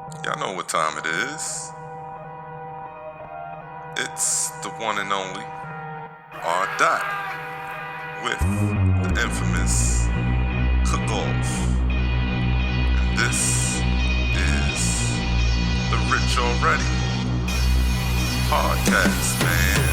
Y'all know what time it is. It's the one and only Rdott with the infamous Cookoff. And this is the Rich Already podcast, man.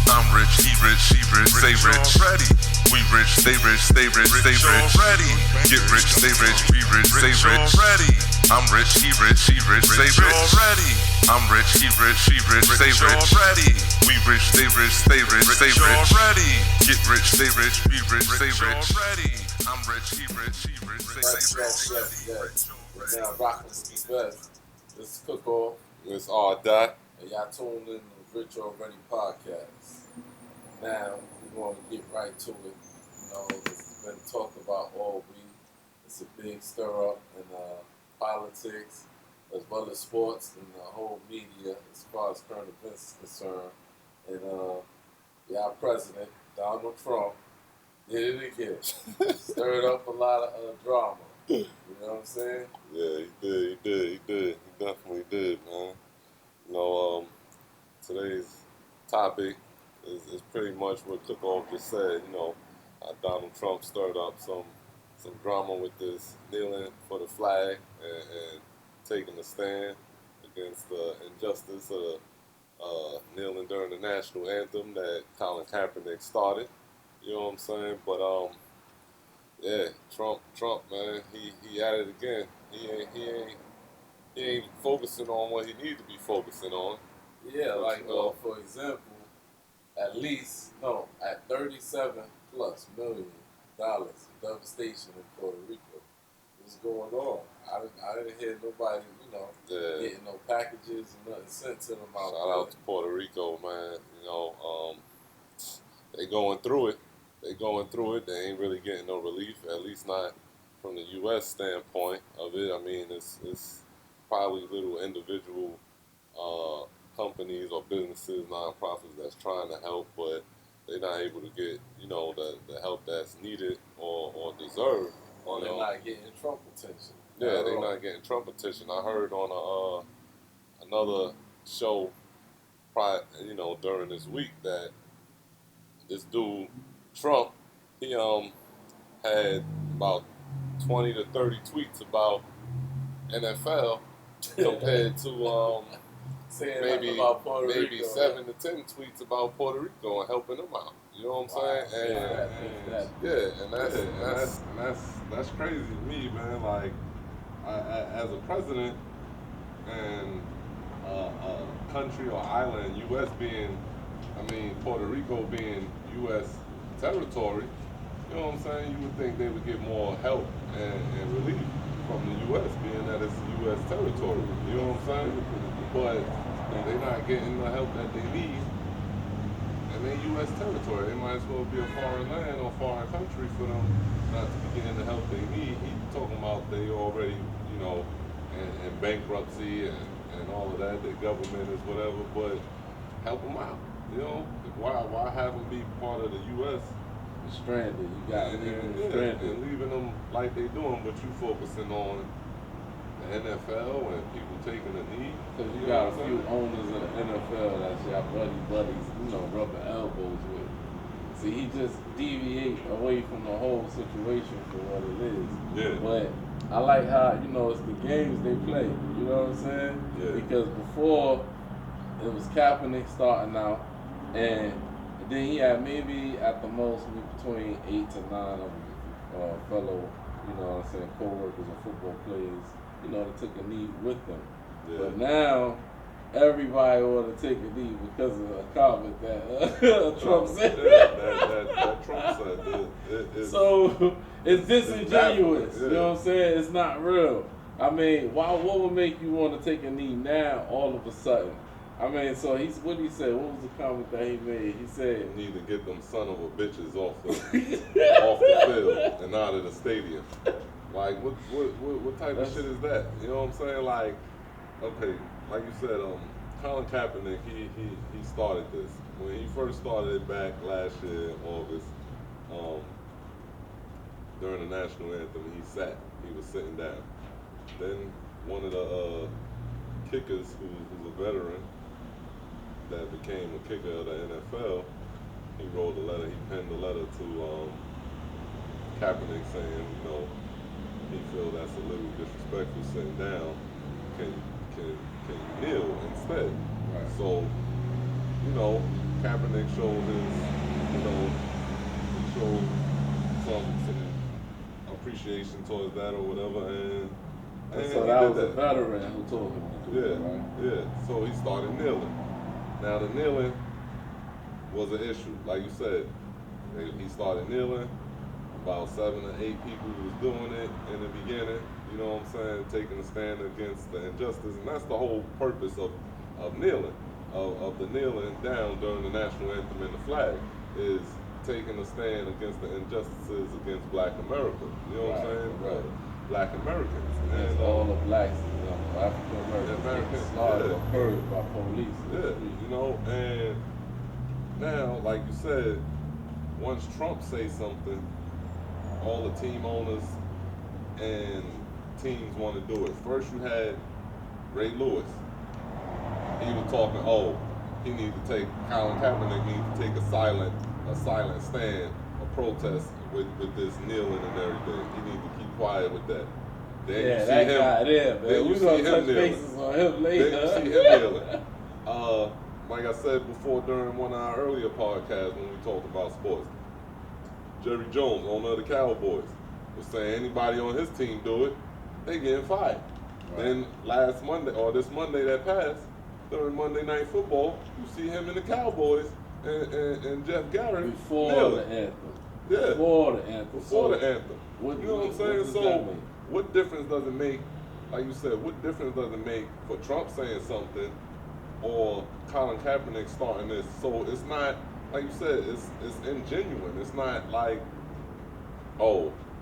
I'm rich, he rich, she rich, they rich already. We rich, they rich, they rich, they rich already. Get rich, they rich, we rich, they rich already. I'm rich, he rich, she rich, they rich already. I'm rich, he rich, she rich, they rich already. We rich, they rich, they rich, they rich already. Get rich, they rich, we rich, they rich already. I'm rich, he rich, she rich, they rich. We're now rocking with the best. This is Cookoff, It's Rdott. and y'all tuned in to the Rich Already podcast. Now, we're going to get right to it. You know, it's been talked about all week. It's a big stir up in politics, as well as sports and the whole media as far as current events is concerned. And our president, Donald Trump, did it again. Stirred up a lot of drama. You know what I'm saying? Yeah, he did. He definitely did, man. You know, today's topic is pretty much what Cookoff just said. You know, Donald Trump stirred up some drama with this kneeling for the flag and taking a stand against the injustice of kneeling during the National Anthem that Colin Kaepernick started. You know what I'm saying? But yeah, Trump, man, he at it again. He ain't focusing on what he needs to be focusing on. Yeah, like for example, at 37 plus $1 million devastation in Puerto Rico. What's going on? I didn't hear nobody, getting no packages and nothing sent to them out Shout out to Puerto Rico, man. You know, they going through it. They ain't really getting no relief, at least not from the U.S. standpoint of it. I mean, it's probably little individual companies or businesses, nonprofits that's trying to help, but they're not able to get, the help that's needed or deserved. Or they're not getting Trump attention. Yeah, they're not getting Trump attention. I heard on another show, during this week that this dude Trump, he had about 20 to 30 tweets about NFL compared to maybe 7 to 10 tweets about Puerto Rico and helping them out. You know what I'm saying? And that's crazy to me, man. Like, as a president and a country or island, U.S. Puerto Rico being U.S. territory, you know what I'm saying? You would think they would get more help and relief from the U.S. being that it's U.S. territory. You know what I'm saying? But they're not getting the help that they need. And they U.S. territory. They might as well be a foreign land or foreign country for them not to be getting the help they need. He's talking about they already, in bankruptcy and all of that. The government is whatever, but help them out. You know, why have them be part of the U.S.? Stranded. You got to leave them stranded. And leaving them like they doing, but you focusing on the NFL and people taking a knee. Because you got a few owners of the NFL that's your buddies, rubbing elbows with. See, he just deviate away from the whole situation for what it is. Yeah. But I like how, it's the games they play. You know what I'm saying? Yeah. Because before, it was Kaepernick starting out, and then he had maybe at the most between 8 to 9 of fellow, co-workers and football players, that took a knee with them. Yeah. But now, everybody ought to take a knee because of a comment that Trump said. that Trump said. So, it's disingenuous. Yeah. You know what I'm saying? It's not real. I mean, what would make you want to take a knee now all of a sudden? I mean, so what did he say? What was the comment that he made? He said, "Need to get them son of a bitches off the field and out of the stadium." Like, what type of shit is that? You know what I'm saying? Like, okay, like you said, Colin Kaepernick, he started this when he first started it back last year in August. During the national anthem, he was sitting down. Then one of the kickers who's a veteran that became a kicker of the NFL, he wrote a letter, he penned a letter to Kaepernick saying, you know, he feels that's a little disrespectful sitting down. Can you kneel instead? Right. So, you know, Kaepernick showed his, you know, he showed some appreciation towards that or whatever, and so he that did was a veteran who told him to do it, right? Yeah. So he started kneeling. Now the kneeling was an issue, like you said. He started kneeling. About 7 or 8 people was doing it in the beginning. You know what I'm saying? Taking a stand against the injustice, and that's the whole purpose of kneeling, of the kneeling down during the national anthem and the flag, is taking a stand against the injustices against Black America. You know what I'm saying? Right. Black Americans. And all the blacks, African Americans, slaughtered or murdered by police. Yeah, you know, and now, like you said, once Trump says something, all the team owners and teams want to do it. First you had Ray Lewis. He was talking, he needs to take, Colin Kaepernick needs to take a silent stand, a protest with this kneeling and everything. He needs to keep quiet with that. Then you see that him, guy there, man. then We're going to touch bases on him later. Then you see him kneeling. Like I said before during one of our earlier podcasts when we talked about sports, Jerry Jones, owner of the Cowboys, was saying anybody on his team do it, they getting fired. Right. Then last Monday, or this Monday that passed, during Monday Night Football, you see him in the Cowboys and Jeff Garrett before kneeling. the anthem. Yeah. Before the anthem. Before the anthem. You know what I'm saying? What So what difference does it make, like you said, what difference does it make for Trump saying something or Colin Kaepernick starting this? So it's not, like you said, it's ingenuine. It's not like,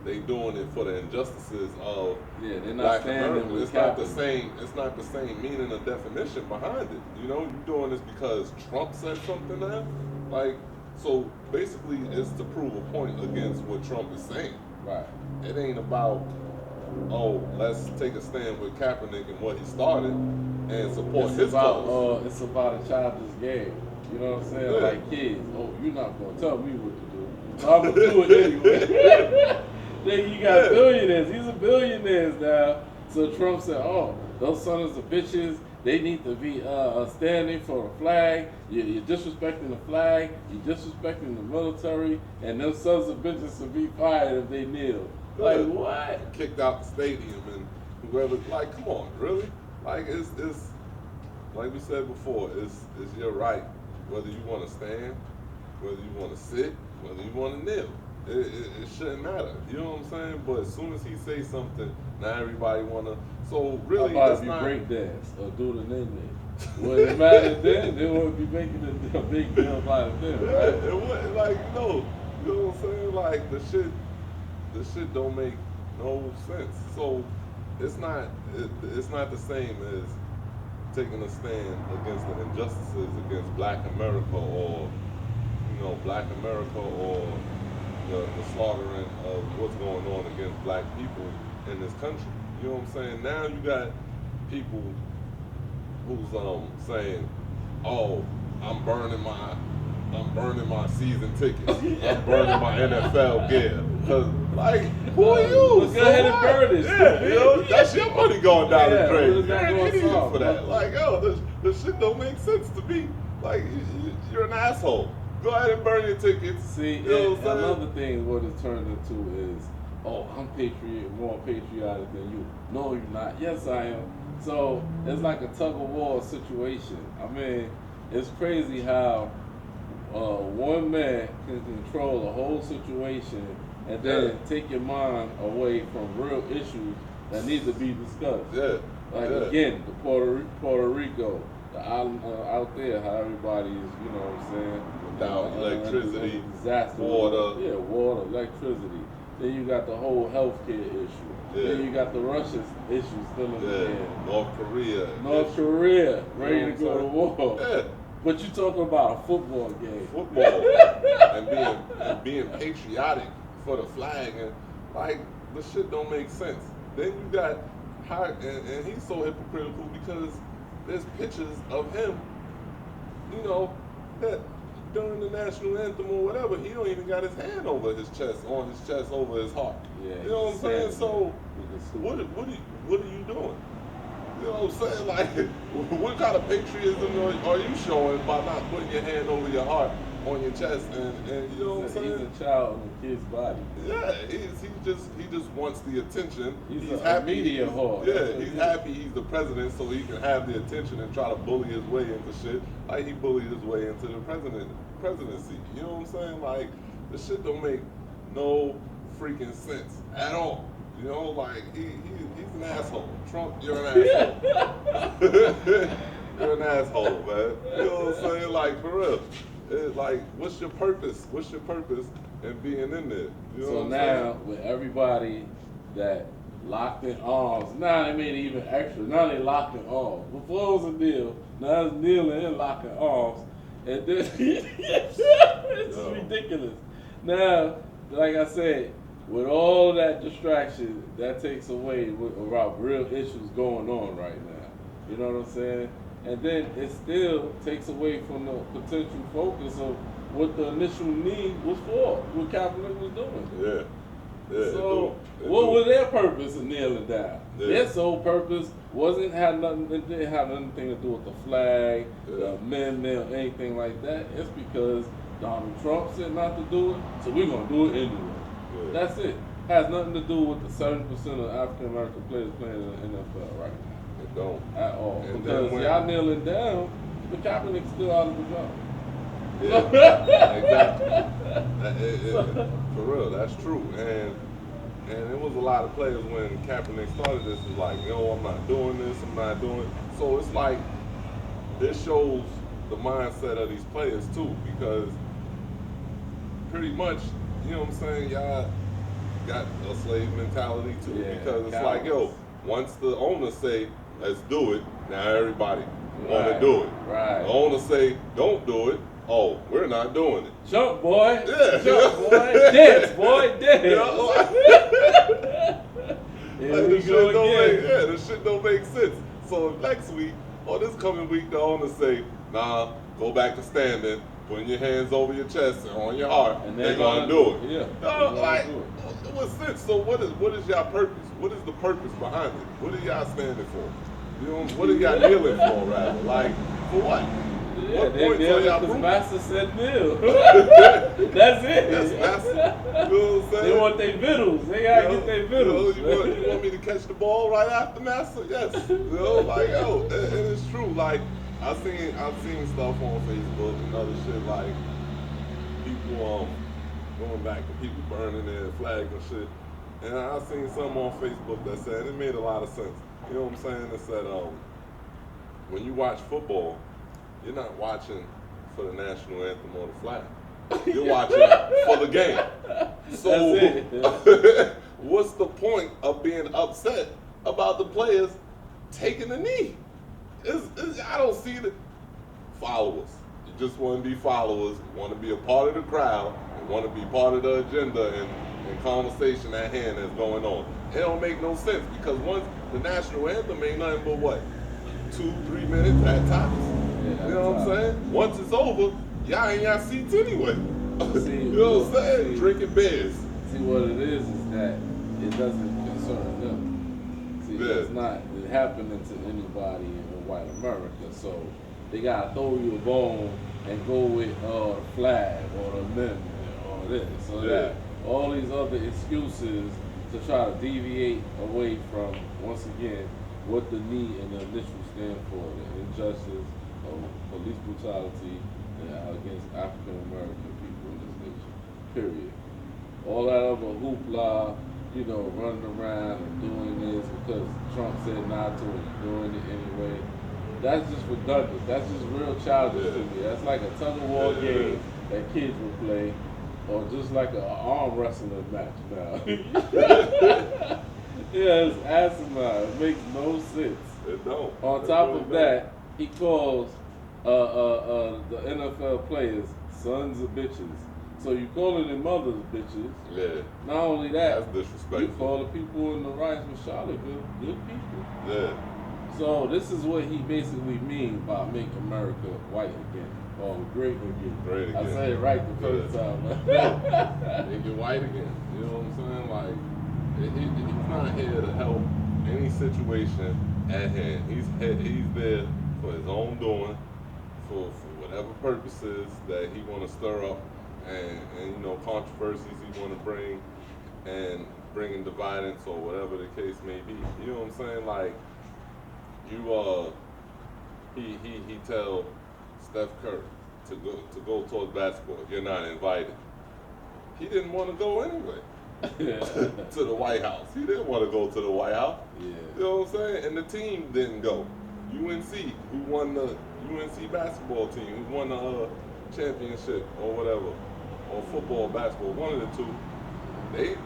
they doing it for the injustices of they're not Black standing America. with It's Kaepernick. not the same meaning or definition behind it. You know, you're doing this because Trump said something now. Like, so basically, it's to prove a point against what Trump is saying. Right. It ain't about, let's take a stand with Kaepernick and what he started and support his cause. It's about a childish game. You know what I'm saying? Yeah. Like kids. You're not gonna tell me what to do, so I'm gonna do it anyway. Then you got billionaires. These are billionaires now. So Trump said, those sons of bitches, they need to be standing for the flag. You're disrespecting the flag. You're disrespecting the military, and those sons of bitches should be fired if they kneel. Like what? Kicked out the stadium and whoever. Like, come on, really? Like it's like we said before. It's your right whether you want to stand, whether you want to sit, whether you want to kneel. It shouldn't matter. You know what I'm saying? But as soon as he says something, now everybody wanna. So really, how about it's if you not break dance or do the name? Would it matter then? They wouldn't be making a big deal about it then, right? It wouldn't, like, no. You know what I'm saying? Like the shit don't make no sense. So it's not the same as taking a stand against the injustices against Black America or Black America or the slaughtering of what's going on against Black people in this country. You know what I'm saying? Now you got people who's saying, I'm burning my season tickets. I'm burning my NFL gear. Cause like, who are you? Let's go ahead and burn this. Yeah, that's your money going down the drain. You're an idiot for that. Like, this shit don't make sense to me. Like, you're an asshole. Go ahead and burn your tickets. See, another thing what it turned into is, I'm more patriotic than you. No, you're not. Yes, I am. So it's like a tug of war situation. I mean, it's crazy how one man can control the whole situation and then take your mind away from real issues that need to be discussed. Yeah. Again, the Puerto Rico, the island out there, how everybody is, you know what I'm saying? Without electricity, disaster. water. Yeah, water, electricity. Then you got the whole healthcare issue. Yeah. Then you got the Russian issue still in the air. North Korea. Ready to go to war. Yeah. But you talking about a football game. and being patriotic for the flag and like the shit don't make sense. Then you got and he's so hypocritical because there's pictures of him, you know, that during the national anthem or whatever, he don't even got his hand over his chest, on his chest, over his heart. Yeah, you know what I'm saying? So, what what are you doing? You know what I'm saying? Like, what kind of patriotism are you showing by not putting your hand over your heart, on your chest, and you know what I'm saying? He's a child in a kid's body. Yeah, he just wants the attention. He's happy. Media whore. Yeah, he's happy he's the president, so he can have the attention and try to bully his way into shit, like he bullied his way into the presidency. You know what I'm saying? Like, the shit don't make no freaking sense at all. You know, like he's an asshole. Trump, you're an asshole. You're an asshole, man. You know what I'm saying? Like, for real. It's like, what's your purpose? What's your purpose in being in there? You know so what I'm now, saying? with everybody that locked in arms, now they made it even extra. Now they locked in arms. Before it was a deal, now it's kneeling and locking arms. And this, it's just ridiculous. Now, like I said, with all that distraction, that takes away about real issues going on right now. You know what I'm saying? And then it still takes away from the potential focus of what the initial need was for, what Kaepernick was doing. Yeah. So, what was their purpose in kneeling down? Yeah. Their sole purpose didn't have anything to do with the flag, the amendment, or anything like that. It's because Donald Trump said not to do it, so we're gonna do it anyway. Yeah. That's it. Has nothing to do with the 70% of African American players playing in the NFL right now. It don't at all. And because y'all kneeling down, but Kaepernick's still out of the job. Yeah, exactly. For real, that's true. And it was a lot of players when Kaepernick started this was like, yo, I'm not doing this, I'm not doing it. So it's like, this shows the mindset of these players too, because pretty much, you know what I'm saying, y'all got a slave mentality too, because it's like, yo, once the owners say, let's do it, now everybody want to do it. Right. The owners say, don't do it, oh, we're not doing it. Jump, boy. Yeah. Jump, boy. Dance, boy. Dance. You know, like, the shit don't make sense. So next week, or this coming week, the owners say, nah, go back to standing, putting your hands over your chest and on your heart, and they're gonna do it. Yeah. No, like, what sense? So what is y'all purpose? What is the purpose behind it? What are y'all standing for? You know, what are y'all kneeling for, rather? Like, for what? Yeah, what they're points are kneeling y'all because proving? Master said kneel. That's it. That's Master. You know what I'm saying? They want their vittles. They gotta get their vittles. You want me to catch the ball right after Master? Yes. You know, like, yo, and it's true. Like, I've seen stuff on Facebook and other shit, like people going back and people burning their flag and shit. And I seen something on Facebook that said, it made a lot of sense. You know what I'm saying? It said, when you watch football, you're not watching for the national anthem or the flag. You're watching for the game. So what's the point of being upset about the players taking the knee? I don't see the followers. You just want to be followers, want to be a part of the crowd, and want to be part of the agenda and conversation at hand that's going on. It don't make no sense because once the national anthem ain't nothing but what? 2-3 minutes at tops. You know what I'm saying? Once it's over, y'all ain't got seats anyway. You know what I'm saying? Drinking beers. See, what it is that it doesn't concern them. See, it's not happening to anybody in white America. So they gotta throw you a bone and go with the flag or the amendment or this. So that all these other excuses to try to deviate away from, once again, what the knee and the initial stand for, the injustice of police brutality against African American people in this nation, period. All that other hoopla, running around and doing this because Trump said not to and doing it anyway, that's just redundant. That's just real childish to me. That's like a tug-of-war game that kids would play, or just like an arm wrestling match now. Yeah, it's asinine. It makes no sense. It don't. On top of that, he calls the NFL players sons of bitches. So you calling them mothers bitches. Yeah. Not only that, That's disrespectful. you call the people in the riots with Charlottesville good people. Yeah. So this is what he basically means by make America white again. Or great again. Great again. I said it right the first time. Make it white again. You know what I'm saying? Like, he's not here to help any situation at hand. He's there for his own doing, for whatever purposes that he want to stir up, and you know, controversies he want to bring, and bringing dividance or whatever the case may be. You know what I'm saying? Like, he tell Steph Curry to go towards basketball. You're not invited. He didn't want to go anyway. To the White House. He didn't want to go to the White House. Yeah. You know what I'm saying? And the team didn't go. UNC, who won the UNC basketball team, who won the championship or whatever, or football, basketball, one of the two,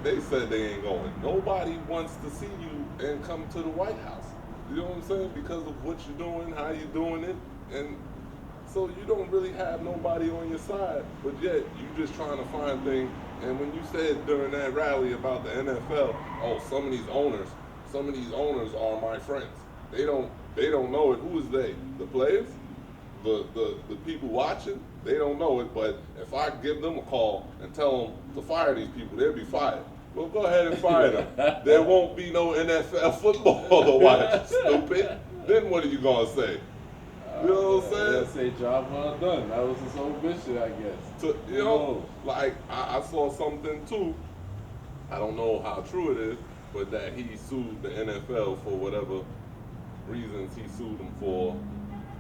they said they ain't going. Nobody wants to see you and come to the White House. You know what I'm saying? Because of what you're doing, how you're doing it, and so you don't really have nobody on your side, but yet you just trying to find things. And when you said during that rally about the NFL, oh, some of these owners are my friends. They don't know it. Who is they? The players? The people watching? They don't know it. But if I give them a call and tell them to fire these people, they'll be fired. Well, go ahead and fire them. There won't be no NFL football to watch, stupid. Then what are you gonna say? You know what I'm saying? Say job well done. That was his whole mission, I guess. So, you know, like I saw something too. I don't know how true it is, but that he sued the NFL for whatever reasons he sued them for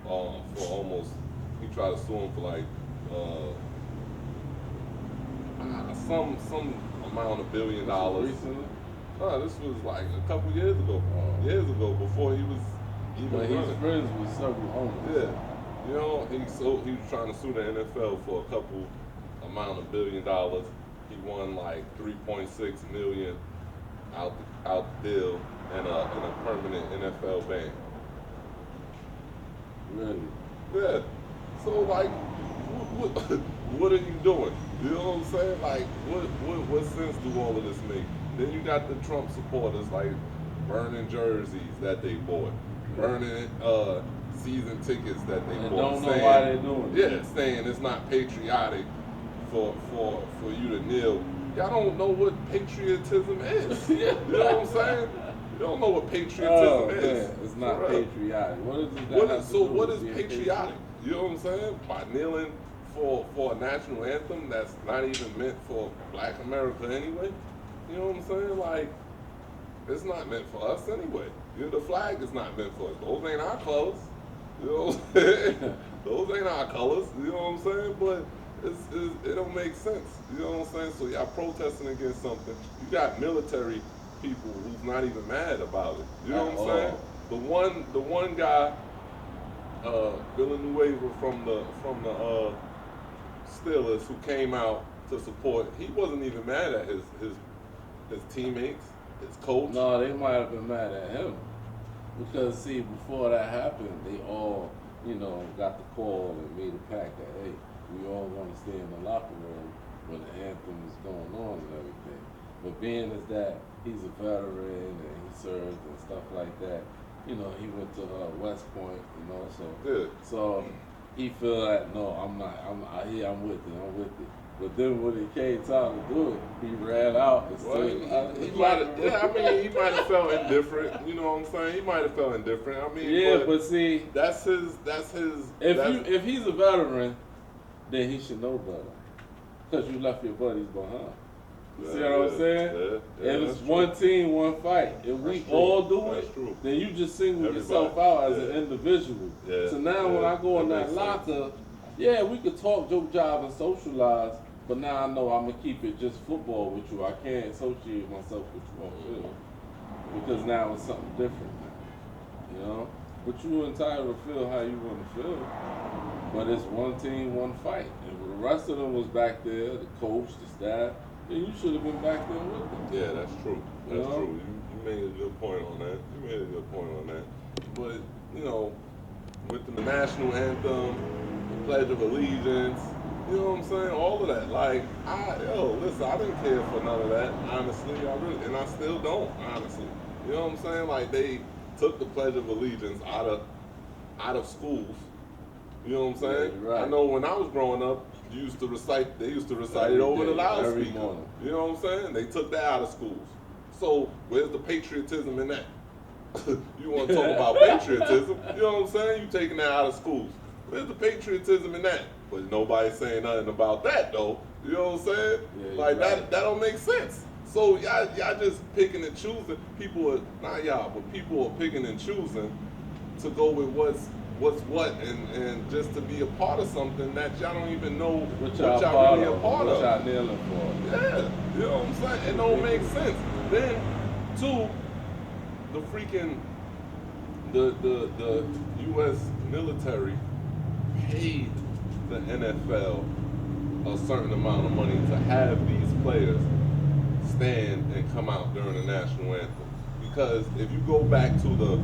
almost. He tried to sue him for like some amount of $1 billion. Recently? No, this was like a couple years ago. Years ago, before he was even But he's running. friends with several owners. Yeah, you know, he was trying to sue the NFL for a couple amount of $1 billion. He won like 3.6 million out the deal and a permanent NFL ban. Really? Yeah. So like, what are you doing? You know what I'm saying? Like, what sense do all of this make? Then you got the Trump supporters like burning jerseys that they bought, burning season tickets that they And bought. don't know why they're doing it. Yeah, saying it's not patriotic for you to kneel. Y'all don't know what patriotism is. You know what I'm saying? You don't know what patriotism is. Man, it's not patriotic. What is patriotic? You know what I'm saying? By kneeling for a national anthem that's not even meant for Black America anyway. You know what I'm saying? Like, it's not meant for us anyway. You know, the flag is not meant for us. Those ain't our colors. You know what I'm saying? Those ain't our colors. You know what I'm saying? But it don't make sense. You know what I'm saying? So y'all protesting against something. You got military people who's not even mad about it. You know what I'm saying? The one guy, Villanueva from the Steelers, who came out to support, he wasn't even mad at his teammates, his coach. No, they might have been mad at him. Because, see, before that happened, they all, got the call and made a pact that, hey, we all want to stay in the locker room when the anthem is going on and everything. But being as that he's a veteran and he served and stuff like that, he went to West Point, so he feel that, no, I'm with it. But then when it came time to do it, he ran out and he might have felt indifferent. You know what I'm saying? He might have felt indifferent. I mean, but see, that's his. If he's a veteran, then he should know better, because you left your buddies behind. You see what I'm saying? Yeah, if it's one team, one fight. If we all do it, then you just single yourself out as an individual. Yeah, so now when I go in that locker, we could talk, joke, job, and socialize. But now I know I'm gonna keep it just football with you. I can't associate myself with you on field because now it's something different now. But you entitled to feel how you want to feel. But it's one team, one fight. And if the rest of them was back there, the coach, the staff, then you should have been back there with them. Yeah, that's true. That's true. You made a good point on that. But with the national anthem, the Pledge of Allegiance, You know what I'm saying? All of that. Like, listen, I didn't care for none of that, honestly. And I still don't, honestly. You know what I'm saying? Like, they took the Pledge of Allegiance out of schools. You know what I'm saying? Yeah, right. I know when I was growing up, they used to recite it over the loudspeaker. Every morning. You know what I'm saying? They took that out of schools. So where's the patriotism in that? You want to talk about patriotism? You know what I'm saying? You taking that out of schools. Where's the patriotism in that? But nobody's saying nothing about that though. You know what I'm saying? Yeah, like right. that don't make sense. So y'all just picking and choosing. People are not y'all, but people are picking and choosing to go with what's what and just to be a part of something that y'all don't even know what y'all really a part of. What y'all kneeling for. Yeah, you know what I'm saying? It don't make sense. Then, two, the freaking the U.S. military paid the NFL a certain amount of money to have these players stand and come out during the national anthem. Because if you go back to the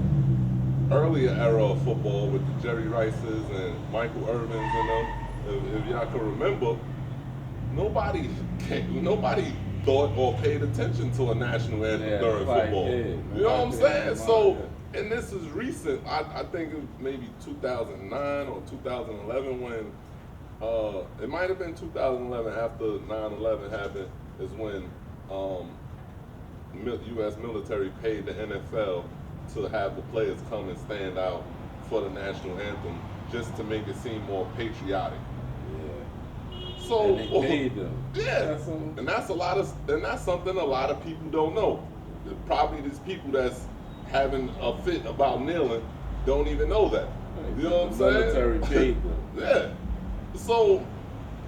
earlier era of football with the Jerry Rices and Michael Irvins and them, if y'all can remember, nobody thought or paid attention to a national anthem during football. You know what I'm saying? So, and this is recent. I think it was maybe 2009 or 2011 when, it might have been 2011 after 9/11 happened, is when U.S. military paid the NFL to have the players come and stand out for the national anthem just to make it seem more patriotic. Yeah. So and they paid them. Yeah, and that's something a lot of people don't know. Probably these people that's having a fit about kneeling don't even know that. You know what I'm saying? The military paid them. Yeah. So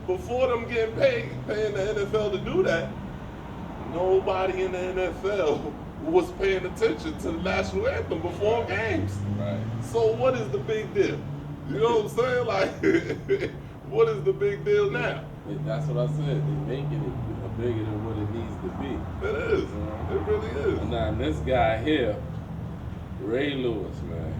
before them getting paying the NFL to do that, nobody in the NFL was paying attention to the national anthem before games. Right. So what is the big deal? You know what I'm saying? Like, what is the big deal now? That's what I said. They're making it bigger than what it needs to be. It is. It really is. Now this guy here, Ray Lewis, man,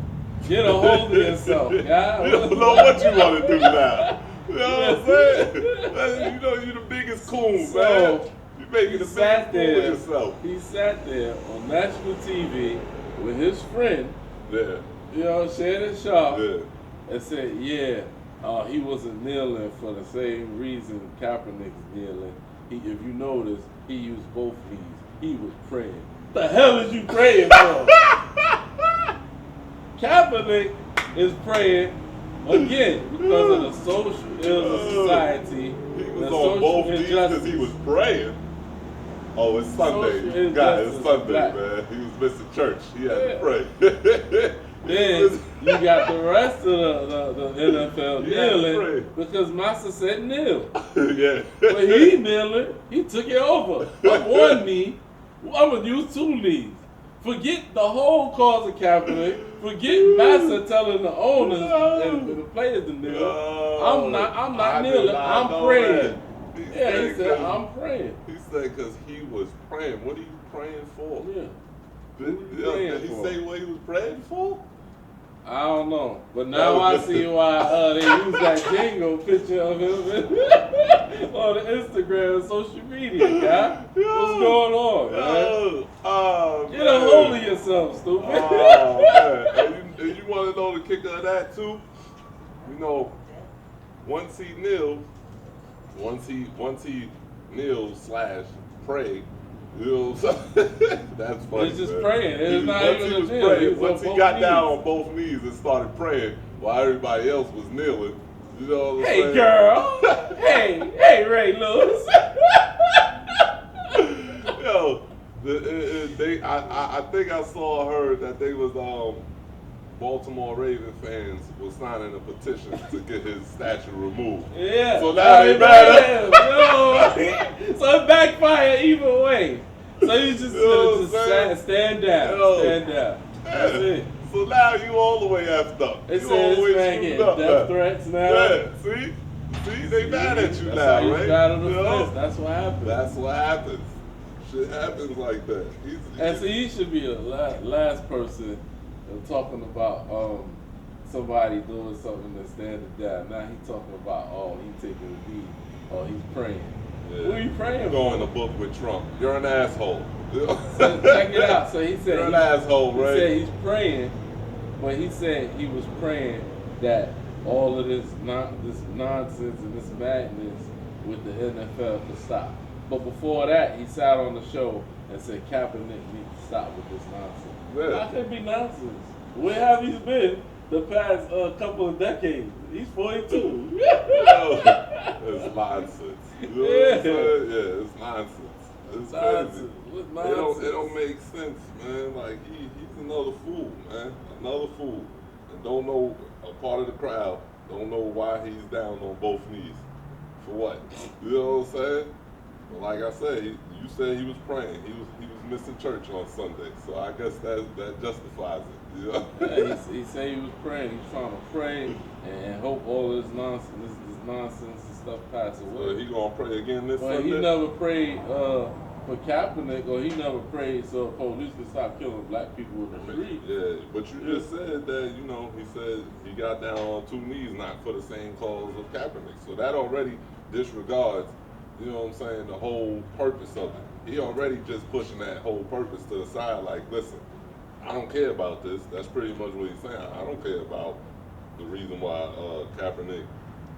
get a hold of yourself, guy. You don't know what you want to do now. You know what I'm saying? You know you're the biggest coon, man. You're making the biggest fool of yourself. He sat there on national TV with his friend. Yeah. You know, Shannon Sharp. Yeah. And said, he wasn't kneeling for the same reason Kaepernick's kneeling. If you notice, he used both knees. He was praying. The hell is you praying for? Kaepernick is praying again because of the social ills of society. He was on both knees because he was praying. Oh, it's Sunday. God, it's Sunday, man. He was missing church. He had to pray. Then you got the rest of the NFL kneeling because Massa said kneel. Yeah. But he kneeling, he took it over. Up one knee, I'm going to use two knees. Forget the whole cause of Kaepernick. Forget Massa telling the owners and the players to kneel. I'm not kneeling, I'm praying. He said, I'm praying. He said because he was praying. What are you praying for? Yeah. Did he say what he was praying for? I don't know, but now I see why they use that jingle picture of him on the Instagram and social media, guy. What's going on, man? Get a hold of yourself, stupid. Man. And you want to know the kicker of that too? You know, once he kneels /pray. You know what I'm saying? That's funny. He's just praying. It's not even a praying. Once he got down on both knees and started praying while everybody else was kneeling, you know what I'm saying? Hey, girl. hey, Ray Lewis. Yo, I think I heard that they was Baltimore Raven fans were signing a petition to get his statue removed. Yeah. So now they mad at him. So it backfired either way. So you just stand down. Stand down. That's it. So now you all the way effed up. It says this man getting death threats now. Yeah, see, they mad at you now, right? That's what happens. That's what happens. Shit happens like that. And so he should be the last person talking about somebody doing something that's standing down. Now he talking about, oh, he taking a knee, or he's praying. Yeah. Who are you praying You for? go in the book with Trump. You're an asshole. So check it out. So he said you're an asshole, right? He said he's praying, but he said he was praying that all of this nonsense and this madness with the NFL could stop. But before that, he sat on the show and said Kaepernick needs to stop with this nonsense. Yeah. How could it be nonsense? Where have he been the past couple of decades? He's 42. It's nonsense. You know what I'm saying? Yeah, it's nonsense. It's crazy. It don't make sense, man. Like he's another fool, man. Another fool. And don't know a part of the crowd. Don't know why he's down on both knees. For what? You know what I'm saying? But like I said, you said he was praying. He was missing church on Sunday. So I guess that justifies it. You know? Yeah, he said he was praying. He's trying to pray and hope all this nonsense and stuff pass away. So he gonna pray again this Sunday? He never prayed for Kaepernick, or he never prayed so police can stop killing black people in the street. Yeah, but you just said that, he said he got down on 2 knees not for the same cause of Kaepernick. So that already disregards, you know what I'm saying, the whole purpose of it. He already just pushing that whole purpose to the side, like, listen, I don't care about this. That's pretty much what he's saying. I don't care about the reason why Kaepernick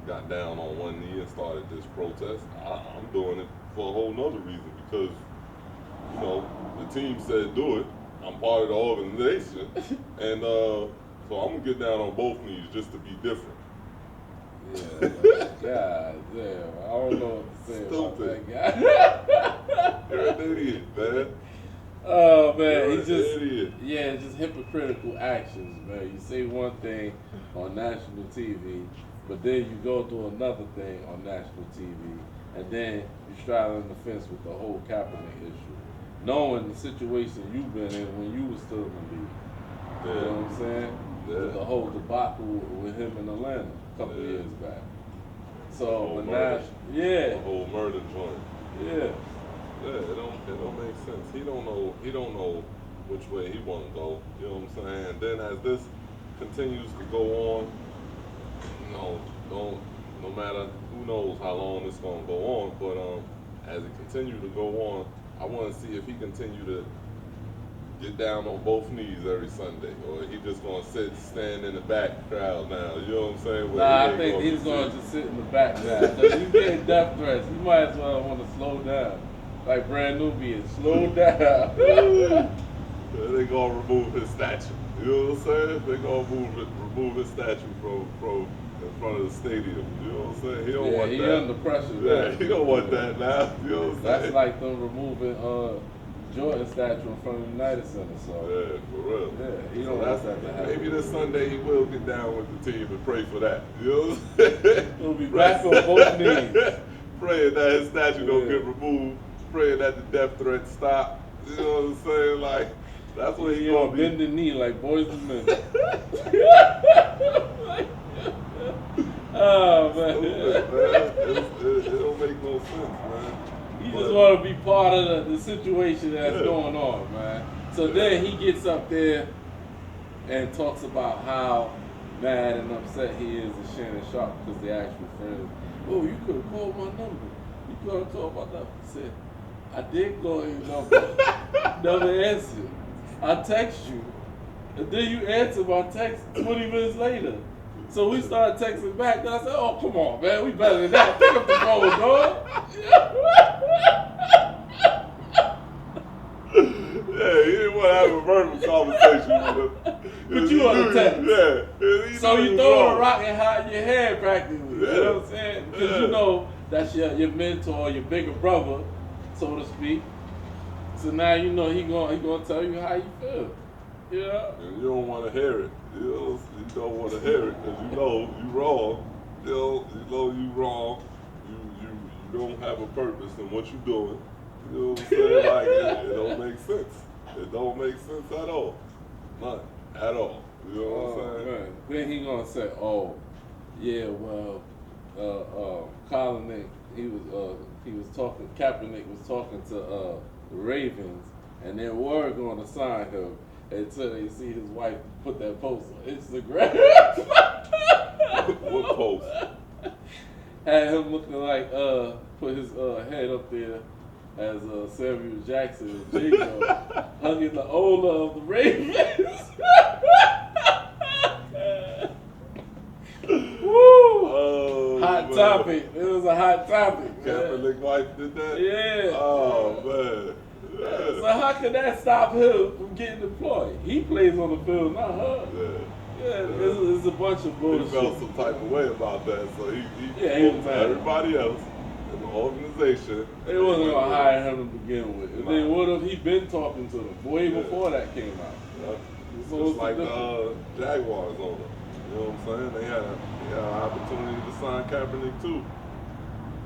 got down on 1 knee and started this protest. I'm doing it for a whole nother reason because, the team said do it. I'm part of the organization. And so I'm going to get down on both knees just to be different. Yeah, God damn. I don't know what to say about that guy. You're an idiot, man. Oh man, he's just idiot. Yeah, it's just hypocritical actions, man. You say one thing on national TV, but then you go do another thing on national TV, and then you straddling the fence with the whole Kaepernick issue, knowing the situation you've been in when you was still in the league. Yeah. You know what I'm saying? Yeah. The whole debacle with him in Atlanta a couple of years back. So, but now, the whole murder joint. Yeah. Yeah, it don't make sense. He don't know which way he want to go. You know what I'm saying? And then as this continues to go on, no matter who knows how long it's gonna go on, but as it continues to go on, I want to see if he continue to get down on both knees every Sunday, or he just gonna stand in the back crowd now. You know what I'm saying? I think he's gonna just sit in the back now. He's getting death threats. He might as well want to slow down. Like Brand Nubian, slow down. They gonna remove his statue. You know what I'm saying? They gonna remove his statue from in front of the stadium. You know what I'm saying? He don't want that. He under pressure. Yeah, he don't want that now. You know what I'm saying? That's like them removing Jordan statue in front of the United Center. So yeah, for real. Yeah, he don't want that to happen. Maybe this Sunday he will get down with the team and pray for that. You know what I'm saying? He'll be back on both knees. Praying that his statue don't get removed. Praying that the death threats stop. You know what I'm saying? Like, that's what he's gonna be. Bend the knee like boys and men. Oh man. It don't make no sense, man. You just want to be part of the situation that's going on, man. So then he gets up there and talks about how mad and upset he is at Shannon Sharp because they're actual friends. Oh, you could have called my number. You could have called my number. He said, I did call your number. Never answered. I text you. And then you answer my text 20 minutes later. So we started texting back. Then I said, oh, come on, man. We better than that. Pick up the phone, dog. Yeah, he didn't want to have a verbal conversation with him. But you on the text. Yeah. So you throw a rock and hide your head practically. You know what I'm saying? Because you know that's your mentor, your bigger brother, so to speak. So now you know he gonna tell you how you feel. Yeah. And you don't want to hear it. You don't want to hear it because you know you wrong. You know you wrong. You don't have a purpose in what you're doing. You know what I'm saying? Like it don't make sense. It don't make sense at all. None at all. You know what I'm saying? Man. Then he gonna say, oh, yeah, well, Colin, he was talking. Kaepernick was talking to the Ravens, and they were going to sign him. until they see his wife put that post on Instagram. What post? Had him looking like put his head up there as Samuel Jackson and J-Lo hugging the owner of the Ravens. Woo! Oh, Hot man. topic. It was a hot topic. Kaepernick wife did that? Yeah. Oh, man. So how can that stop him from getting deployed? He plays on the field, not her. Yeah, it's a bunch of bullshit. He felt some type of way about that, so he was mad. everybody else in the organization. They wasn't gonna hire him to begin with. And Nah. then what if he been talking to them way before that came out? Yeah. So Just like the the Jaguars owner. You know what I'm saying? They had an opportunity to sign Kaepernick too.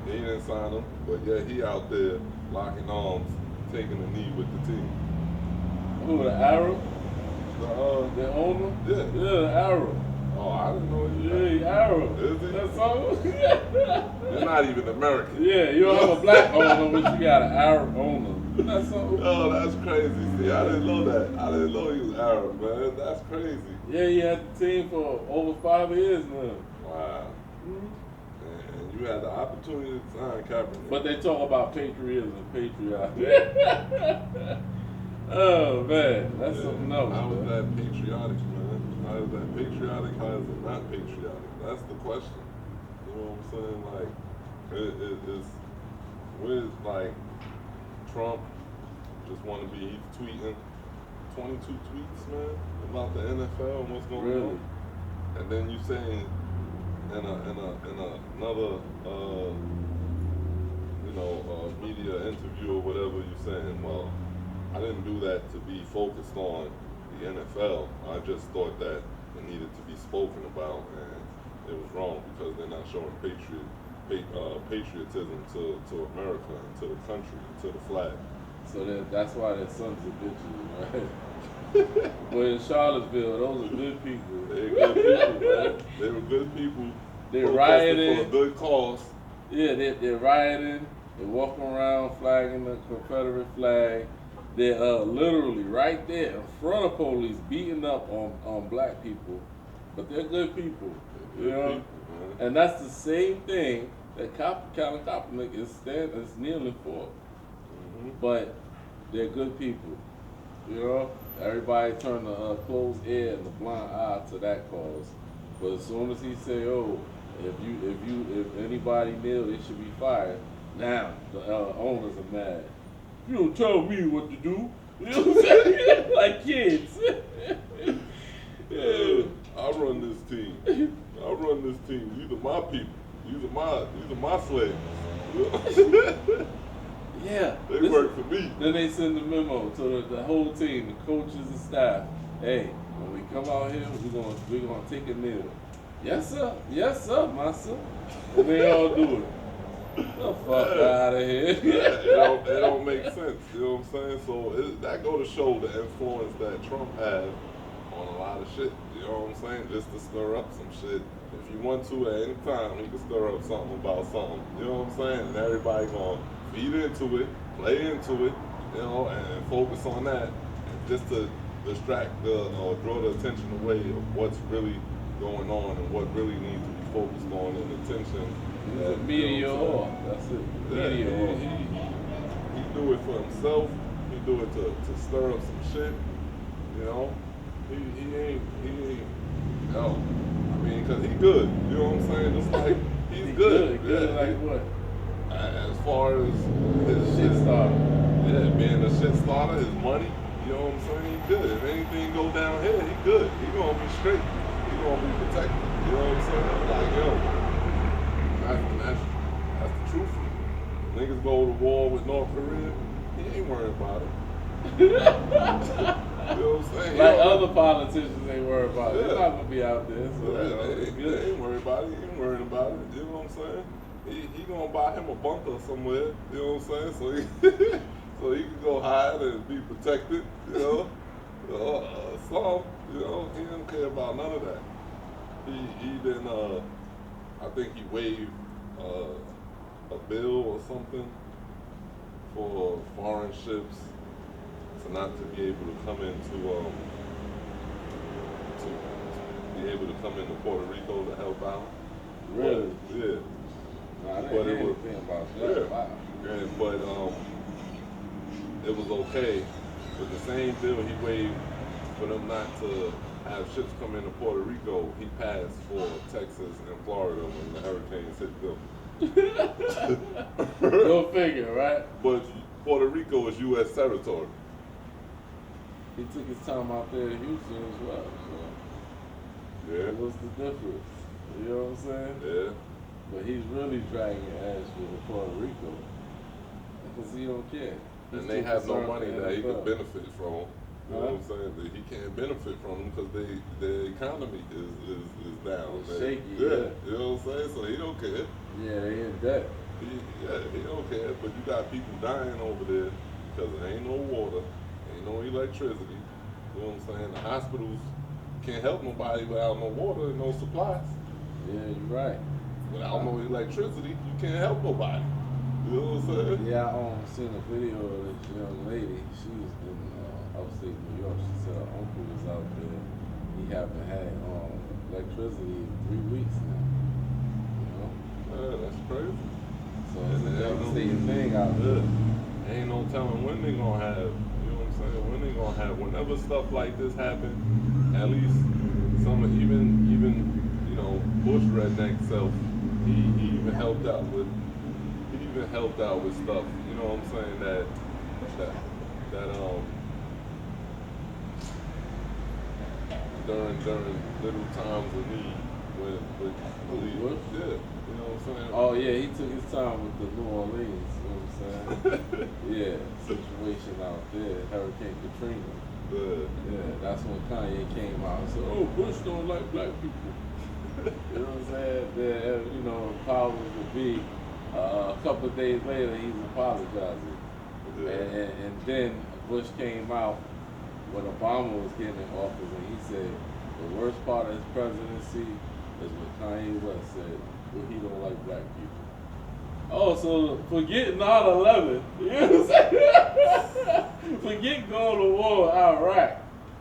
He didn't sign him, but yeah, he out there locking arms, taking a knee with the team. Who, the Arab? The owner? Yeah. Yeah, the Arab. Oh, I didn't know he Yeah, he Arab. Is he? That's all. They're not even American. Yeah, you don't have a black owner, but you got an Arab owner. That's all. Oh, that's crazy. See, I didn't know that. I didn't know he was Arab, man. That's crazy. Yeah, he had the team for over 5 years now. Wow. And you had the opportunity to sign Kaepernick. But they talk about patriotism, patriotic. Oh man, that's something else. How is man. that patriotic, man? How is that patriotic? How is it not patriotic? That's the question. You know what I'm saying? Like, it's with like Trump just want to be tweeting 22 tweets, man, about the NFL and what's going on. And then you saying in another media interview or whatever, you saying, well, I didn't do that to be focused on the NFL. I just thought that it needed to be spoken about, and it was wrong because they're not showing patriotism to America and to the country and to the flag. So that's why their sons are bitches, right? But in Charlottesville, those are good people. They're good people, man. They were good people. They're rioting for a good cause. Yeah, they're rioting. They're walking around flagging the Confederate flag. They're literally right there in front of police beating up on black people. But they're good people. They're good people, man. And that's the same thing that Colin Kaepernick is kneeling for. Mm-hmm. But they're good people. You know? Everybody turned a closed ear and a blind eye to that cause. But as soon as he say, "Oh, if anybody kneel, they should be fired," now the owners are mad. You don't tell me what to do. You know what I'm saying? Like kids. I run this team. These are my people. These are my slaves. Yeah. They work for me. Then they send a memo to the whole team, the coaches and staff. Hey, when we come out here, we're gonna take a kneel. Yes sir, my son. And they all do it. The fuck out of here. It don't make sense. You know what I'm saying? So that go to show the influence that Trump had on a lot of shit. You know what I'm saying? Just to stir up some shit. If you want to at any time, he can stir up something about something. You know what I'm saying? And everybody gonna feed into it, play into it, you know, and focus on that, and just to distract or draw the attention away of what's really going on and what really needs to be focused on and attention. He's a media whore. That's it. Media whore. He do it for himself. He do it to stir up some shit. You know, he ain't. No, I mean, cause he good. You know what I'm saying? Just like he's good. Good like what? As far as his Shit starter. Yeah, being a shit starter, his money. You know what I'm saying? He good. If anything go down here, he good. He gonna be straight. He gonna be protected. You know what I'm saying? Like that's the truth. Niggas go to war with North Korea, he ain't worried about it. You know what I'm saying? Like other politicians ain't worried about it. Yeah. They're not gonna be out there. So They ain't worried about it. He ain't worried about it. You know what I'm saying? He gonna buy him a bunker somewhere. You know what I'm saying? So he can go hide and be protected. You know, he don't care about none of that. He didn't. I think he waived a bill or something for foreign ships to not to be able to come into come into Puerto Rico to help out. Really? But, yeah. Nah, I didn't But hear it was- anything about that. Yeah. Wow. But it was okay. But the same bill he waived for them not to have ships come into Puerto Rico, he passed for Texas and Florida when the hurricanes hit them. Go figure, right? But Puerto Rico is U.S. territory. He took his time out there in Houston as well. So Yeah. what's the difference? You know what I'm saying? Yeah. But he's really dragging ass with Puerto Rico because he don't care. He's And they too have no concerned money with that he NFL. could benefit from. You know what I'm saying? That he can't benefit from them because the economy is down. It's shaky, Yeah. yeah. You know what I'm saying? So he don't care. Yeah, they in debt. He don't care. But you got people dying over there because there ain't no water, ain't no electricity. You know what I'm saying? The hospitals can't help nobody without no water and no supplies. Yeah, you're right. Without no electricity, you can't help nobody. You know what I'm saying? Yeah, I seen a video of this young lady. She was in upstate New York. She said her uncle was out there. He haven't had electricity in 3 weeks now. You know? Yeah, that's crazy. So it's a devastating thing out there. Ain't no telling when they gonna have, you know what I'm saying? When they gonna have, whenever stuff like this happen, at least some, even you know, Bush redneck self, he even helped out with stuff. You know what I'm saying? That during little times of need when Bush? yeah, you know what I'm saying? Oh yeah, he took his time with the New Orleans. You know what I'm saying? Yeah, situation out there, Hurricane Katrina. Yeah, that's when Kanye came out and said, "Oh, Bush don't like black people." You know what I'm saying? Then, you know, powers would be. A couple of days later, he's apologizing. Yeah. And then Bush came out when Obama was getting in office, and he said the worst part of his presidency is what Kanye West said, well, he don't like black people. Oh, so forget 9/11, you know what I'm saying? Forget going to war with Iraq,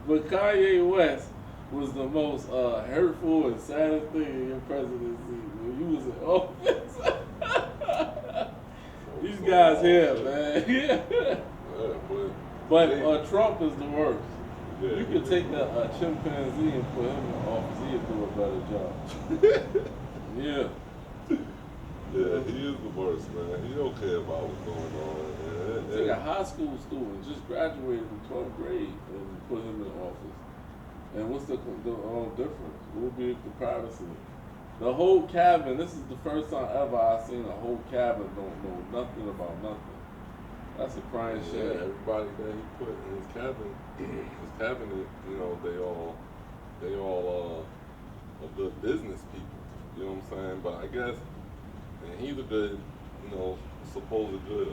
but Kanye West was the most hurtful and saddest thing in your presidency when you was in office. These guys here, man. Yeah, But Trump is the worst. Yeah, You could take a chimpanzee and put him in office, he'd do a better job. Yeah. yeah, he is the worst, man. He don't care about what's going on. Man. Take a high school student, just graduated from 12th grade, and put him in office. And what's the difference? What would be the privacy? The whole cabin, this is the first time ever I've seen a whole cabin don't know nothing about nothing. That's a crying shame. Yeah, everybody that he put in his cabinet, you know, they all are good business people. You know what I'm saying? But I guess, and he's a good, you know, supposed good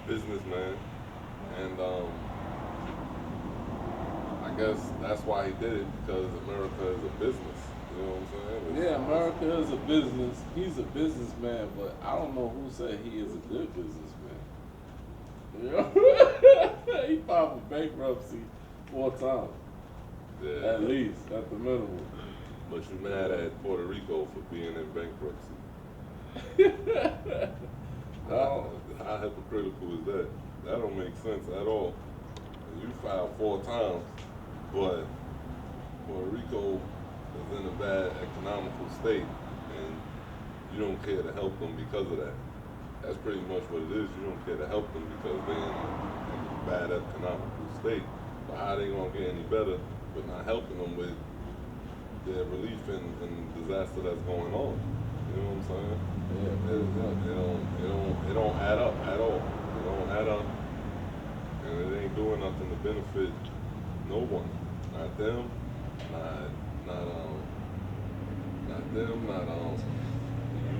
businessman, and I guess that's why he did it, because America is a business. You know what I'm saying? Yeah, America is a business. He's a businessman, but I don't know who said he is a good businessman. You know? He filed for bankruptcy 4 times. Yeah. At least, at the minimum. But you mad at Puerto Rico for being in bankruptcy? How hypocritical is that? That don't make sense at all. You filed 4 times, but Puerto Rico is in a bad economical state, and you don't care to help them because of that. That's pretty much what it is. You don't care to help them because they're in a bad economical state. But how they gonna get any better with not helping them with their relief in disaster that's going on? You know what I'm saying? Yeah, It don't add up at all. It don't add up, and it ain't doing nothing to benefit no one. Not them, not them, not the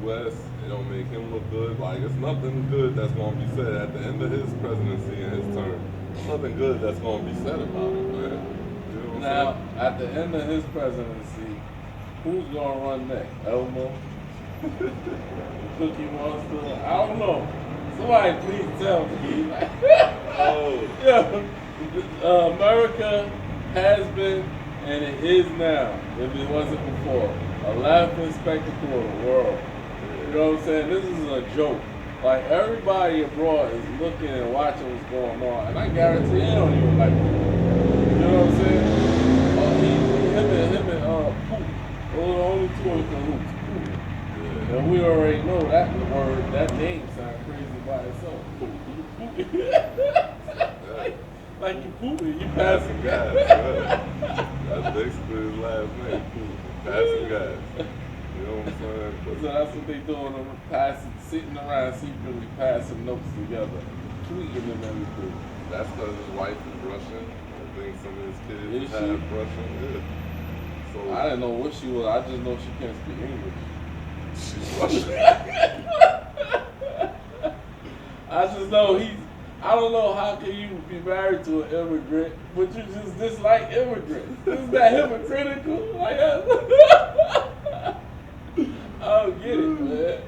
U.S. It don't make him look good. Like, it's nothing good that's gonna be said at the end of his presidency and his term. There's nothing good that's gonna be said about him, man. You know what I'm now, saying? at the end of his presidency, who's gonna run next? Elmo? Cookie Monster? I don't know. Somebody please tell me. Oh. Yeah. America has been And it is now, if it wasn't before. A laughing spectacle of the world. You know what I'm saying? This is a joke. Like, everybody abroad is looking and watching what's going on. And I guarantee they don't even like it. You know what I'm saying? Him and Poop. Those are the only two in cahoots. Poop. And we already know that word, that name sounds crazy by itself. Like you pooping, you passing gas. That's basically his last name. Passing gas. You know what I'm saying? So that's what they doing. Them passing, sitting around secretly passing notes together, tweeting and everything. That's because his wife is Russian. I think some of his kids Is she? have Russian. Yeah. So I didn't know what she was. I just know she can't speak English. she's Russian. I just know I don't know how can you be married to an immigrant, but you just dislike immigrants. Isn't that hypocritical? Like, I don't get it, man.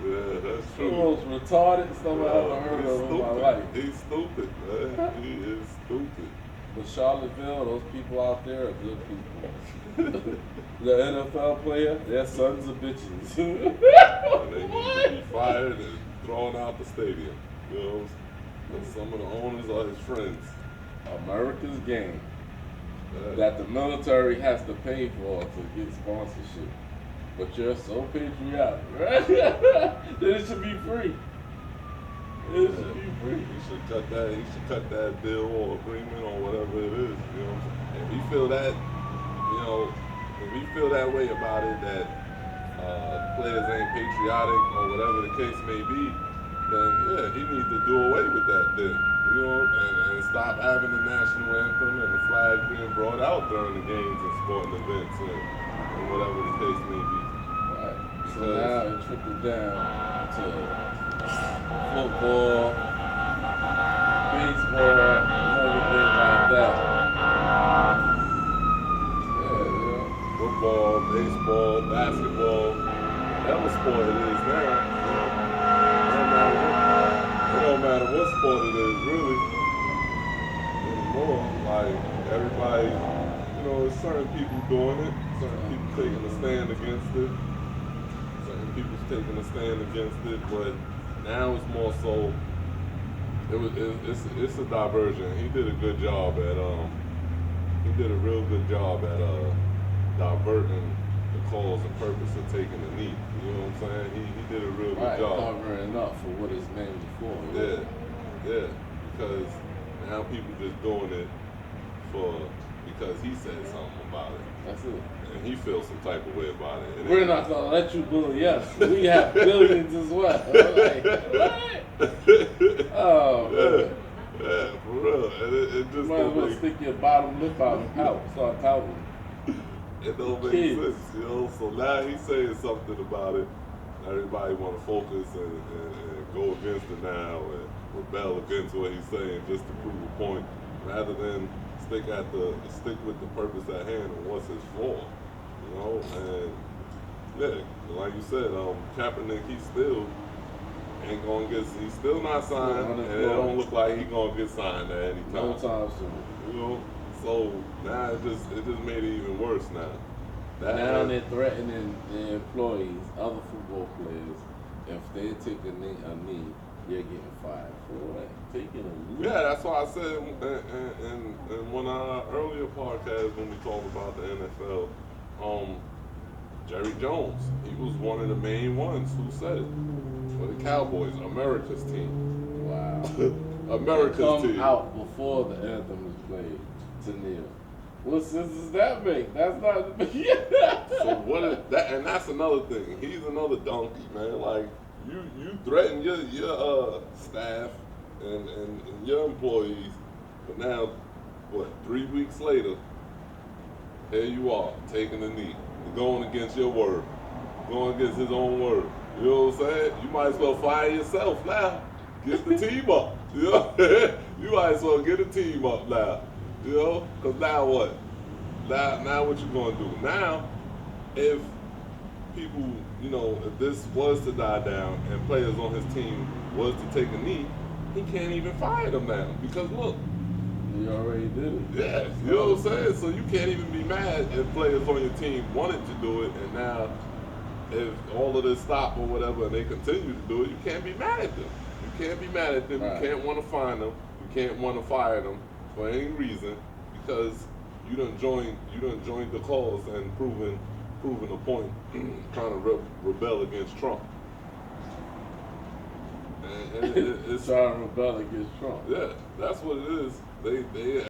Yeah, that's The true. most retarded stuff I ever heard of in my life. He's stupid, man. He is stupid. But Charlottesville, those people out there are good people. The NFL player, they're sons of bitches. And they need to be fired and thrown out the stadium. You know, and some of the owners are his friends. America's game Yeah. that the military has to pay for to get sponsorship. But you're so patriotic, right? Then it should be free. It should be free. He should cut that deal or agreement or whatever it is. You know, if he feel that, you know, if he feel that way about it, that players ain't patriotic or whatever the case may be, then yeah, he needs to do away with that then. You know, and stop having the national anthem and the flag being brought out during the games and sporting events and whatever the case may be. Right. So now it trickled down to football, baseball, and everything like that. Yeah. Football, baseball, basketball, whatever sport it is now. It don't matter what sport it is, really, anymore. Like, everybody, you know, there's certain people doing it, certain people taking a stand against it, certain people's taking a stand against it, but now it's more so, it's a diversion. He did a good job at, he did a real good job at diverting the cause and purpose of taking the knee. You know what I'm saying? He did a real good job. Covering up for what it's mainly for. Yeah, because now people just doing it because he said something about it. That's it. And he feels some type of way about it. We're not gonna let you bully us. We have billions as well. Like, what? Oh, man. Yeah, for real. And it just You might as well stick your bottom lip out and pout. Start pouting. It don't make Kids. sense, you know. So now he's saying something about it. Everybody want to focus and go against it now and rebel against what he's saying just to prove a point, rather than stick with the purpose at hand and what's it's for, you know. And yeah, like you said, Kaepernick, he still ain't gonna he's still not signed, and it don't look like he's gonna get signed at any time. No time soon. You know. So now it just made it even worse now. Now they're threatening their employees, other football players, if they take a knee, they're getting fired for what? Taking a knee? Yeah, that's why I said in one of our earlier podcasts when we talked about the NFL, Jerry Jones, he was one of the main ones who said it. For the Cowboys, America's team. Wow. America's team. Come out before the anthem is played to kneel. What sense does that make? That's not. So what is that? And that's another thing. He's another donkey, man. Like you threaten your staff and your employees, but now what? 3 weeks later, here you are taking the knee, going against your word, going against his own word. You know what I'm saying? You might as well fire yourself now. Get the team up. You know? You might as well get the team up now. You know? Because now what? Now what you going to do? Now, if people, you know, if this was to die down and players on his team was to take a knee, he can't even fire them now. Because look, He already did it. Yeah, you know what I'm saying? So you can't even be mad if players on your team wanted to do it, and now if all of this stop or whatever and they continue to do it, you can't be mad at them. You can't be mad at them. Right. You can't want to fine them. You can't want to fire them for any reason because you done joined the cause and proven a point trying to rebel against Trump. And it's trying to rebel against Trump. Yeah, that's what it is. They